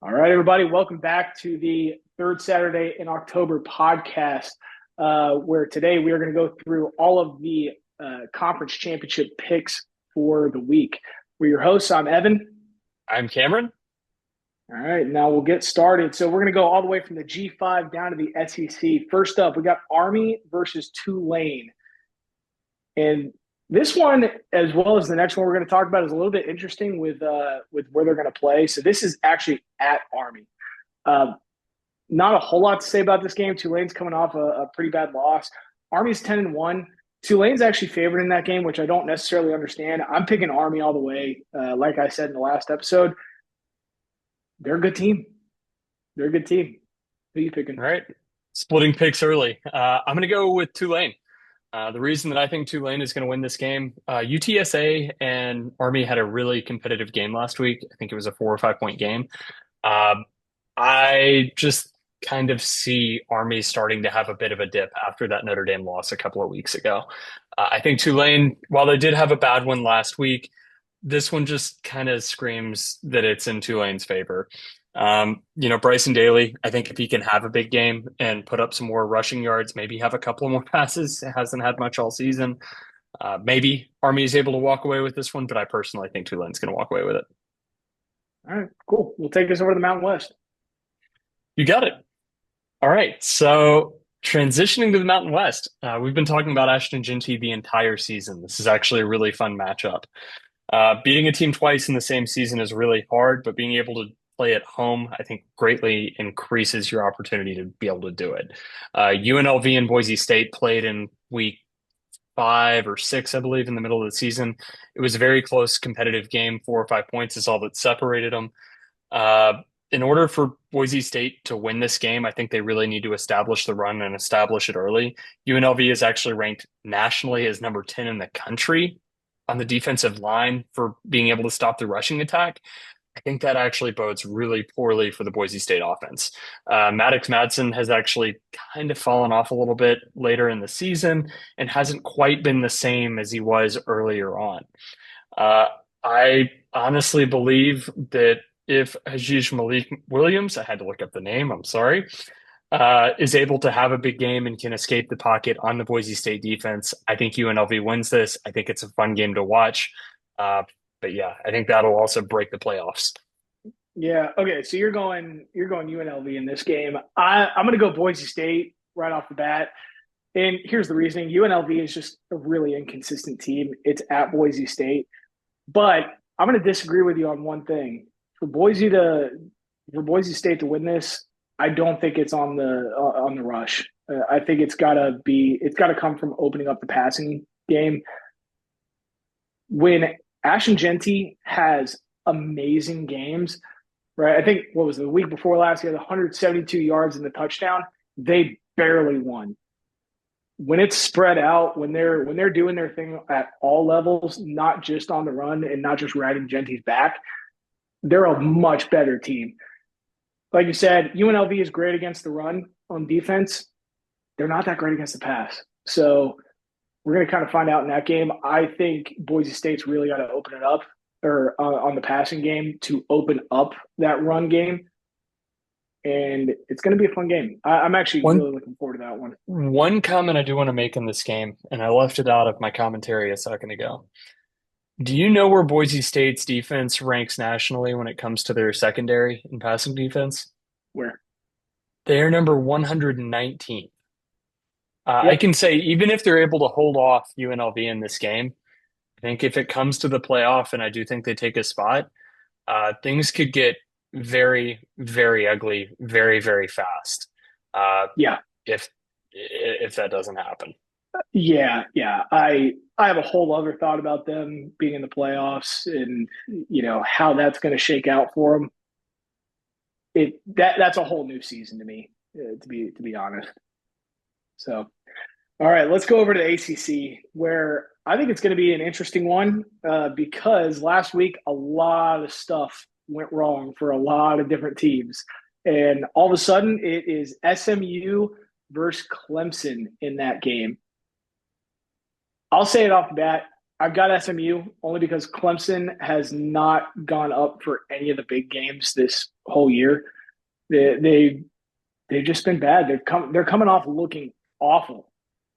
All right, everybody, welcome back to the third Saturday in October podcast, where today we are going to go through all of the conference championship picks for the week. We're your hosts. I'm Evan. I'm Cameron. All right, now we'll get started. So we're going to go all the way from the G5 down to the SEC. First up, we got Army versus Tulane. And this one, as well as the next one we're going to talk about, is a little bit interesting with where they're going to play. So this is actually at Army. Uh, Not a whole lot to say about this game. Tulane's coming off a pretty bad loss. Army's 10-1. Tulane's actually favored in that game, which I don't necessarily understand. I'm picking Army all the way. Like I said in the last episode, they're a good team. They're a good team. Who are you picking? All right. Splitting picks early. I'm going to go with Tulane. The reason that I think Tulane is going to win this game, UTSA and Army had a really competitive game last week. I think it was a 4 or 5 point game. Um, I just kind of see Army starting to have a bit of a dip after that Notre Dame loss a couple of weeks ago. I think Tulane, while they did have a bad one last week, this one just kind of screams that it's in Tulane's favor. Bryson Daly, I think if he can have a big game and put up some more rushing yards, maybe have a couple of more passes, it hasn't had much all season. Maybe Army is able to walk away with this one, but I personally think Tulane's going to walk away with it. All right, cool. We'll take us over to the Mountain West. You got it. All right. So transitioning to the Mountain West, we've been talking about Ashton Jeanty the entire season. This is actually a really fun matchup. Beating a team twice in the same season is really hard, but being able to play at home, I think, greatly increases your opportunity to be able to do it. UNLV and Boise State played in week 5 or 6, I believe, in the middle of the season. It was a very close, competitive game. 4 or 5 points is all that separated them. Uh, in order for Boise State to win this game, I think they really need to establish the run and establish it early. UNLV is actually ranked nationally as number 10 in the country on the defensive line for being able to stop the rushing attack. I think that actually bodes really poorly for the Boise State offense. Maddox Madsen has actually kind of fallen off a little bit later in the season and hasn't quite been the same as he was earlier on. Uh, I honestly believe that if Hajish Malik Williams, I had to look up the name, I'm sorry, is able to have a big game and can escape the pocket on the Boise State defense, I think UNLV wins this. I think it's a fun game to watch. But yeah, I think that'll also break the playoffs. Yeah. Okay. So you're going UNLV in this game. I'm going to go Boise State right off the bat. And here's the reasoning: UNLV is just a really inconsistent team. It's at Boise State, but I'm going to disagree with you on one thing. For Boise State to win this, I don't think it's on the rush. I think it's got to come from opening up the passing game. When Ashton Jeanty has amazing games, right? I think what was the week before last? He had 172 yards in the touchdown. They barely won. When it's spread out, when they're doing their thing at all levels, not just on the run and not just riding Genty's back, they're a much better team. Like you said, UNLV is great against the run on defense. They're not that great against the pass. So we're going to kind of find out in that game. I think Boise State's really got to open it up or on the passing game to open up that run game. And it's going to be a fun game. I'm actually One really looking forward to that one. one comment I do want to make in this game, and I left it out of my commentary a second ago. Do you know where Boise State's defense ranks nationally when it comes to their secondary and passing defense? Where? They are number 119th. I Yep. can say even if they're able to hold off UNLV in this game, I think if it comes to the playoff, and I do think they take a spot, things could get very, very ugly, very, very fast. Uh, Yeah. if that doesn't happen. Yeah. Yeah. I have a whole other thought about them being in the playoffs and how that's going to shake out for them. That's a whole new season to me, to be honest. So, all right, let's go over to ACC, where I think it's going to be an interesting one because last week a lot of stuff went wrong for a lot of different teams, and all of a sudden it is SMU versus Clemson in that game. I'll say it off the bat. I've got SMU only because Clemson has not gone up for any of the big games this whole year. They they've just been bad. They're coming off looking awful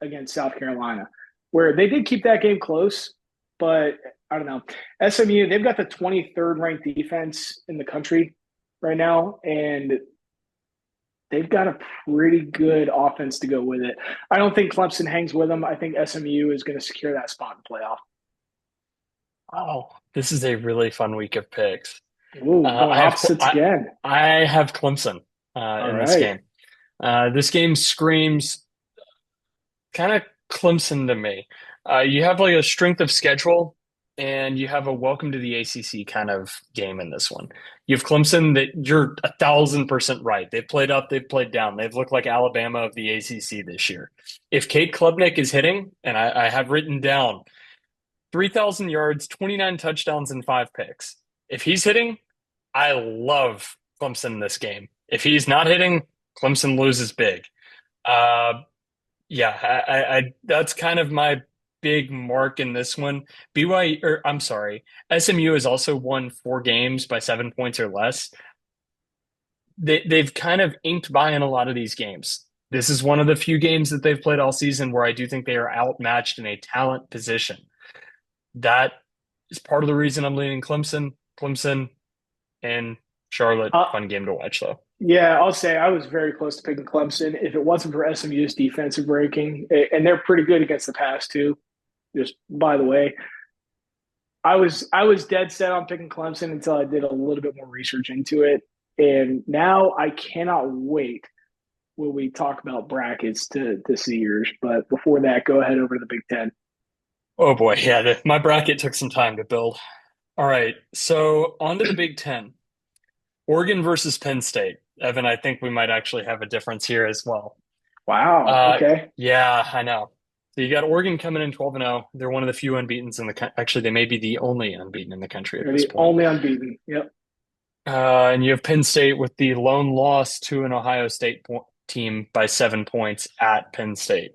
against South Carolina, where they did keep that game close, but I don't know. SMU, they've got the 23rd ranked defense in the country right now, and they've got a pretty good offense to go with it. I don't think Clemson hangs with them. I think SMU is going to secure that spot in the playoff. Oh, this is a really fun week of picks. Ooh, going I have opposites again. I have Clemson All in this right. game. This game screams kind of Clemson to me. You have like a strength of schedule, and you have a welcome to the ACC kind of game in this one. You have Clemson that you're 1,000% right. They've played up, they've played down. They've looked like Alabama of the ACC this year. If Kate Klubnik is hitting, and I have written down 3,000 yards, 29 touchdowns, and 5 picks. If he's hitting, I love Clemson in this game. If he's not hitting, Clemson loses big. Uh, yeah, I that's kind of my big mark in this one. BYU, or I'm sorry, SMU has also won 4 games by 7 points or less. They've kind of inked by in a lot of these games. This is one of the few games that they've played all season where I do think they are outmatched in a talent position. That is part of the reason I'm leaning Clemson. Clemson and Charlotte, Uh, fun game to watch though. yeah, I'll say I was very close to picking Clemson if it wasn't for SMU's defensive breaking, and they're pretty good against the pass too. Just by the way, I was dead set on picking Clemson until I did a little bit more research into it, and now I cannot wait when we talk about brackets to see yours. But before that, go ahead over to the Big Ten. Oh boy, yeah, my bracket took some time to build. All right, so on to the Big Ten. Oregon versus Penn State. Evan, I think we might actually have a difference here as well. Wow. Uh, Okay. yeah, I know. So you got Oregon coming in 12-0. They're one of the few unbeatens in the actually they may be the only unbeaten in the country at They're this the point. only unbeaten. Yep. And you have Penn State with the lone loss to an Ohio State team by 7 points at Penn State.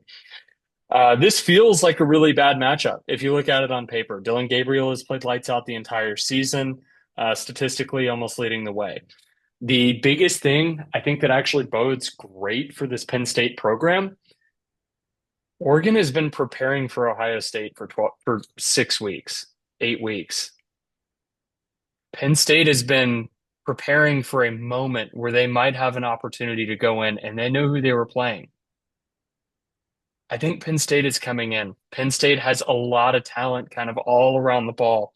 This feels like a really bad matchup if you look at it on paper. Dylan Gabriel has played lights out the entire season, statistically almost leading the way. The biggest thing I think that actually bodes great for this Penn State program, Oregon has been preparing for Ohio State for 6 weeks, 8 weeks. Penn State has been preparing for a moment where they might have an opportunity to go in and they know who they were playing. I think Penn State is coming in. Penn State has a lot of talent kind of all around the ball.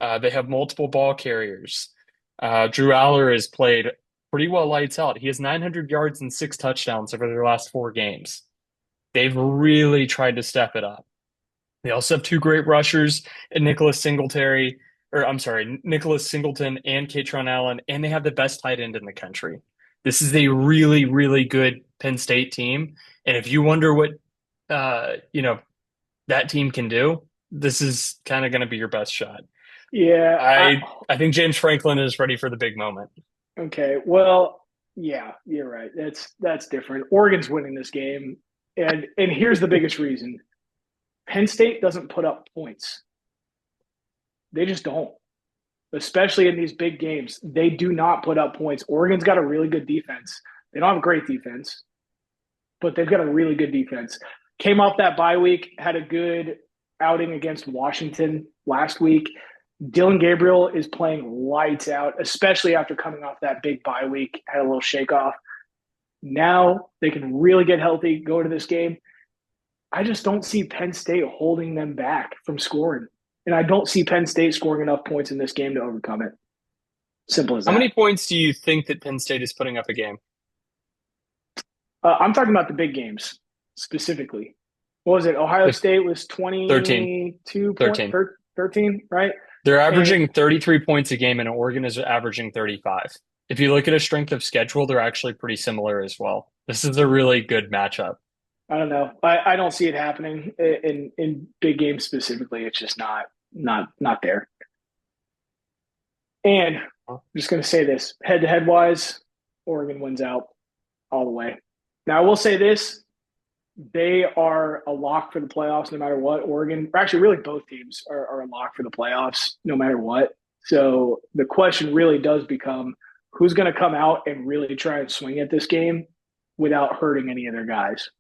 They have multiple ball carriers. Drew Aller has played pretty well lights out. He has 900 yards and 6 touchdowns over their last 4 games. They've really tried to step it up. They also have 2 great rushers and Nicholas Singleton and Katron Allen, and they have the best tight end in the country. This is a really, really good Penn State team. And if you wonder what that team can do, this is kind of going to be your best shot. Yeah. I think James Franklin is ready for the big moment. Okay. Well, yeah, you're right. That's different. Oregon's winning this game, and here's the biggest reason: Penn State doesn't put up points. They just don't. Especially in these big games, they do not put up points. Oregon's got a really good defense. They don't have a great defense, but they've got a really good defense. Came off that bye week, had a good outing against Washington last week. Dylan Gabriel is playing lights out, especially after coming off that big bye week, had a little shake off. Now they can really get healthy, go into this game. I just don't see Penn State holding them back from scoring. And I don't see Penn State scoring enough points in this game to overcome it. Simple as How that. many points do you think that Penn State is putting up a game? I'm talking about the big games specifically. What was it? Ohio Like State was 13, 22 point 13. 13, right? They're And averaging 33 points a game, and Oregon is averaging 35. If you look at a strength of schedule, they're actually pretty similar as well. This is a really good matchup. I don't know. I don't see it happening in big games specifically. It's just not there. And I'm just going to say this: head to head wise, Oregon wins out all the way. Now I will say this: They are a lock for the playoffs no matter what. Oregon, or actually, really both teams are a lock for the playoffs no matter what. So the question really does become who's going to come out and really try and swing at this game without hurting any of their guys.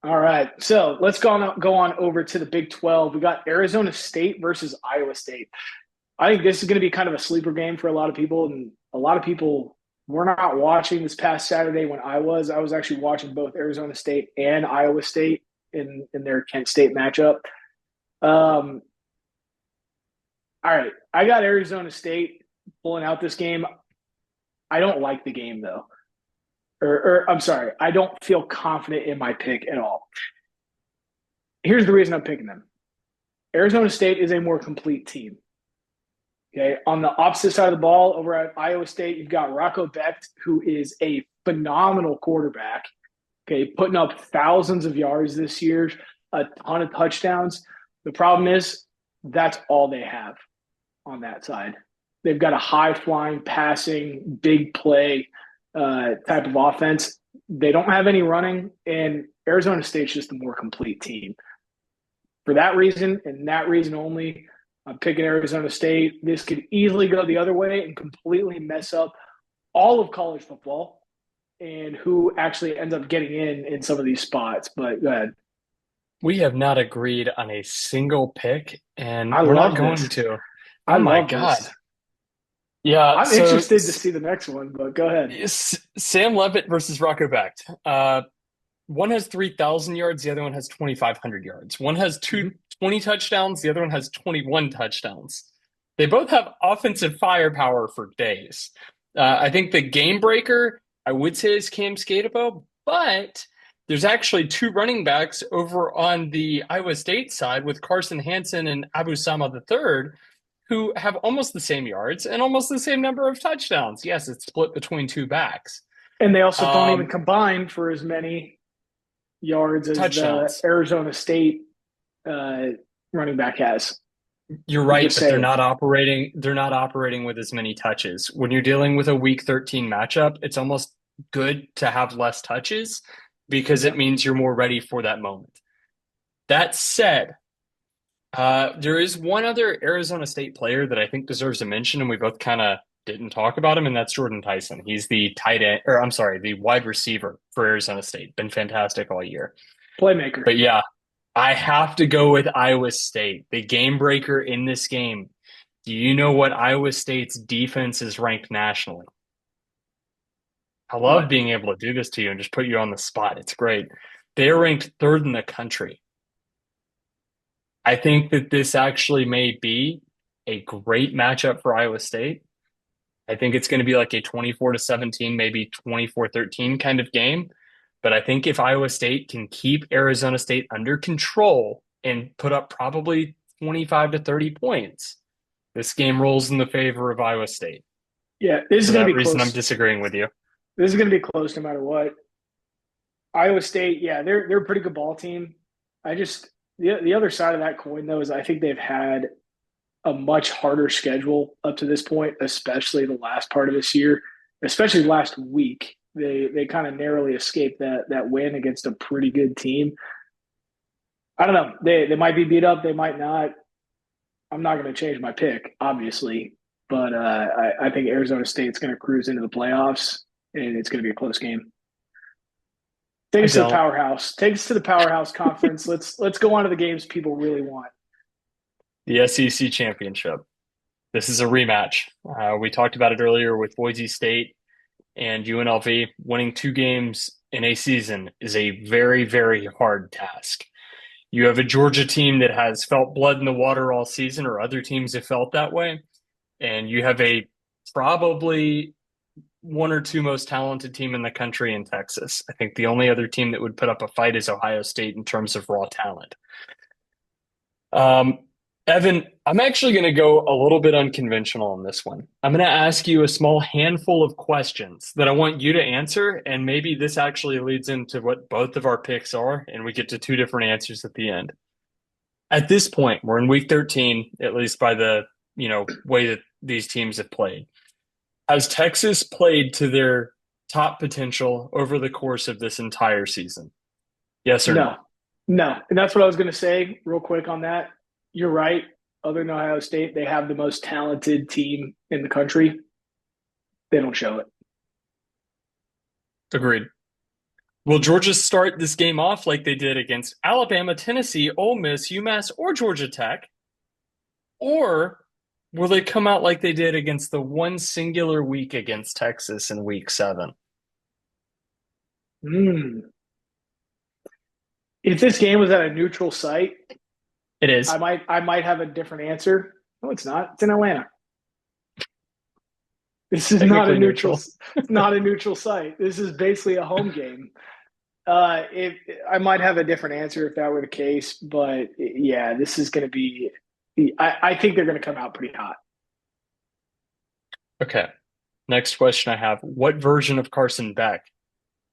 All right, so let's go on over to the Big 12. We got Arizona State versus Iowa State. I think this is going to be kind of a sleeper game for a lot of people, and a lot of people were not watching this past Saturday when I was. I was actually watching both Arizona State and Iowa State in their Kent State matchup. Um, all right, I got Arizona State pulling out this game. I don't like the game though, or I'm sorry, I don't feel confident in my pick at all. Here's the reason I'm picking them. Arizona State is a more complete team. Okay, on the opposite side of the ball, over at Iowa State, you've got Rocco Becht, who is a phenomenal quarterback. Okay, putting up thousands of yards this year, a ton of touchdowns. The problem is that's all they have on that side. They've got a high flying, passing, big play type of offense. They don't have any running, and Arizona State's just a more complete team. For that reason and that reason only, I'm picking Arizona State. This could easily go the other way and completely mess up all of college football and who actually ends up getting in some of these spots. But go ahead. We have not agreed on a single pick, and I we're not love going this. to. Oh I my love God. this. Yeah, I'm so interested to see the next one, but go ahead. Sam Levitt versus Rocco Becht. One has 3,000 yards, the other one has 2,500 yards. One has Mm-hmm. 20 touchdowns, the other one has 21 touchdowns. They both have offensive firepower for days. I think the game breaker, I would say, is Cam Skatebo, but there's actually two running backs over on the Iowa State side with Carson Hansen and Abu Sama III, who have almost the same yards and almost the same number of touchdowns. Yes, it's split between two backs. And they also don't even Um, combine for as many yards as the touchdowns. Arizona State uh, running back has. You're I'm right, just but they're saying. not operating with as many touches. When you're dealing with a week 13 matchup, it's almost good to have less touches because it Yeah. means you're more ready for that moment. That said, there is one other Arizona State player that I think deserves a mention, and we both kind of didn't talk about him, and that's Jordan Tyson. He's the tight end, or I'm sorry, the wide receiver for Arizona State. Been fantastic all year. Playmaker. But yeah, I have to go with Iowa State, the game breaker in this game. Do you know what Iowa State's defense is ranked nationally? I love What? being able to do this to you and just put you on the spot. It's great. They're ranked third in the country. I think that this actually may be a great matchup for Iowa State. I think it's going to be like a 24-17, maybe 24-13 kind of game. But I think if Iowa State can keep Arizona State under control and put up probably 25 to 30 points, this game rolls in the favor of Iowa State. Yeah, this is For going to that be reason, I'm close. disagreeing with you. This is going to be close no matter what. Iowa State, yeah, they're a pretty good ball team. I just the other side of that coin though is I think they've had a much harder schedule up to this point, especially the last part of this year, especially last week. They kind of narrowly escaped that win against a pretty good team. I don't know. They might be beat up. They might not. I'm not going to change my pick, obviously, but I think Arizona State's going to cruise into the playoffs, and it's going to be a close game. Take I us to the don't. powerhouse. Take us to the powerhouse conference. Let's go on to the games people really want. The SEC Championship. This is a rematch. We talked about it earlier with Boise State and UNLV. Winning two games in a season is a very, very hard task. You have a Georgia team that has felt blood in the water all season, or other teams have felt that way. And you have a probably one or two most talented team in the country in Texas. I think the only other team that would put up a fight is Ohio State in terms of raw talent. Um, Evan, I'm actually going to go a little bit unconventional on this one. I'm going to ask you a small handful of questions that I want you to answer, and maybe this actually leads into what both of our picks are, and we get to two different answers at the end. At this point, we're in week 13, at least by the, way that these teams have played. Has Texas played to their top potential over the course of this entire season? Yes or No, no? no. And that's what I was going to say real quick on that. You're right. Other than Ohio State, they have the most talented team in the country. They don't show it. Agreed. Will Georgia start this game off like they did against Alabama, Tennessee, Ole Miss, UMass, or Georgia Tech? Or will they come out like they did against the one singular week against Texas in week 7? Mm. If this game was at a neutral site, It I is might I might have a different answer. No, it's not. It's in Atlanta. This is not a technically neutral. neutral. It's not a neutral site. This is basically a home game. If I might have a different answer if that were the case, but yeah, this is going to be. I think they're going to come out pretty hot. Okay. Next question I have. What version of Carson Beck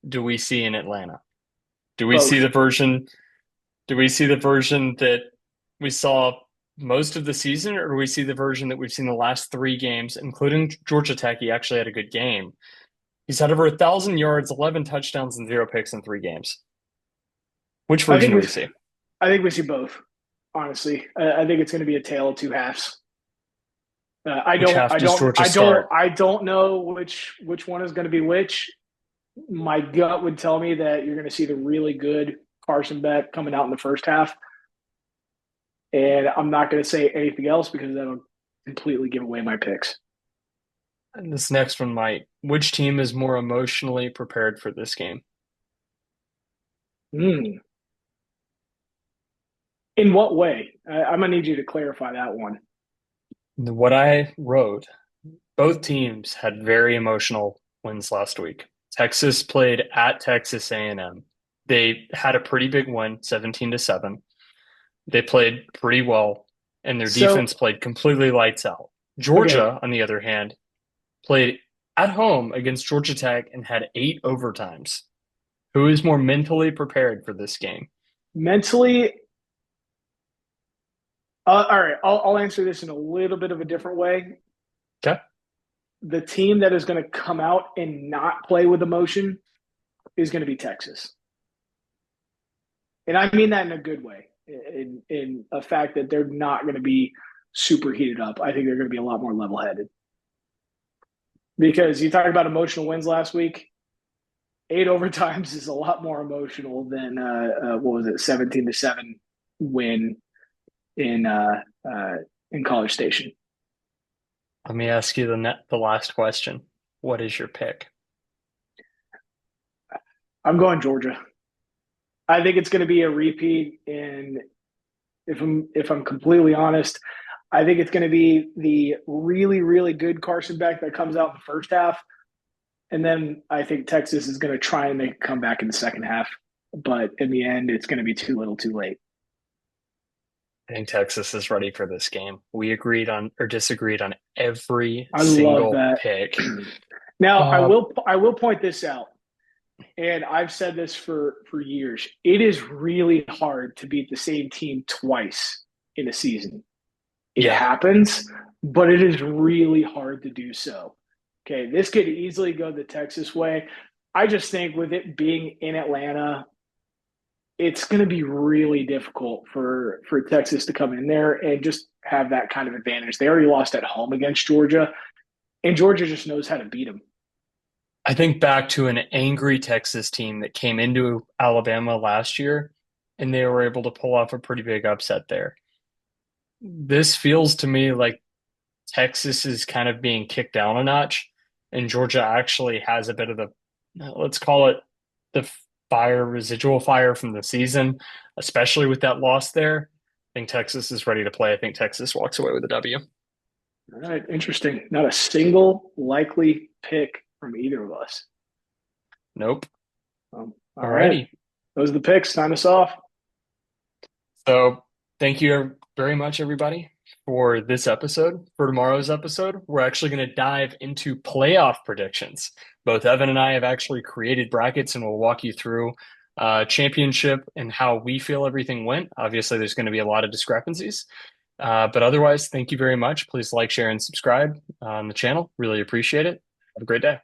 do we see in Atlanta? Do we see Both. the version do we see the version that we saw most of the season, or do we see the version that we've seen the last 3 games, including Georgia Tech? He actually had a good game. He's had over 1,000 yards, 11 touchdowns, and 0 picks in 3 games. Which I version think do we. we see? I think we see both. Honestly, I think it's going to be a tale of two halves. I Which don't. half I does don't. Georgia I don't. start? I don't know which one is going to be which. My gut would tell me that you're going to see the really good Carson Beck coming out in the first half, and I'm not going to say anything else because that'll completely give away my picks. And this next one might. Which team is more emotionally prepared for this game? Mm. In what way? I'm going to need you to clarify that one. What I wrote, both teams had very emotional wins last week. Texas played at Texas A&M. They had a pretty big win, 17-7. They played pretty well, and their So, defense played completely lights out. okay, Georgia, on the other hand, played at home against Georgia Tech and had 8 overtimes. Who is more mentally prepared for this game? mentally, all right, I'll answer this in a little bit of a different way. Okay. The team that is going to come out and not play with emotion is going to be Texas. And I mean that in a good way, in a fact that they're not going to be super heated up. I think they're going to be a lot more level headed. Because you talked about emotional wins last week. 8 overtimes is a lot more emotional than what was it, 17-7 win in College Station. Let me ask you the last question. What is your pick? I'm going Georgia. I think it's going to be a repeat. And if I'm completely honest, I think it's going to be the really really good Carson Beck that comes out in the first half, and then I think Texas is going to try and make a comeback in the second half. But in the end, it's going to be too little, too late. I think Texas is ready for this game. We agreed on or disagreed on every I love single that. pick. Now, I Uh, will I will point this out, and I've said this for years. It is really hard to beat the same team twice in a season. It yeah, happens, but it is really hard to do so. Okay, this could easily go the Texas way. I just think with it being in Atlanta, it's going to be really difficult for Texas to come in there and just have that kind of advantage. They already lost at home against Georgia, and Georgia just knows how to beat them. I think back to an angry Texas team that came into Alabama last year, and they were able to pull off a pretty big upset there. This feels to me like Texas is kind of being kicked down a notch, and Georgia actually has a bit of the, let's call it the residual fire from the season, especially with that loss there. I think Texas is ready to play. I think Texas walks away with a W. All right, interesting. Not a single likely pick from either of us. Nope. All right, Alrighty. those are the picks. Sign us off. So thank you very much, everybody, for this episode. For tomorrow's episode, we're actually going to dive into playoff predictions. Both Evan and I have actually created brackets, and we'll walk you through championship and how we feel everything went. Obviously, there's going to be a lot of discrepancies. But otherwise, thank you very much. Please like, share, and subscribe on the channel. Really appreciate it. Have a great day.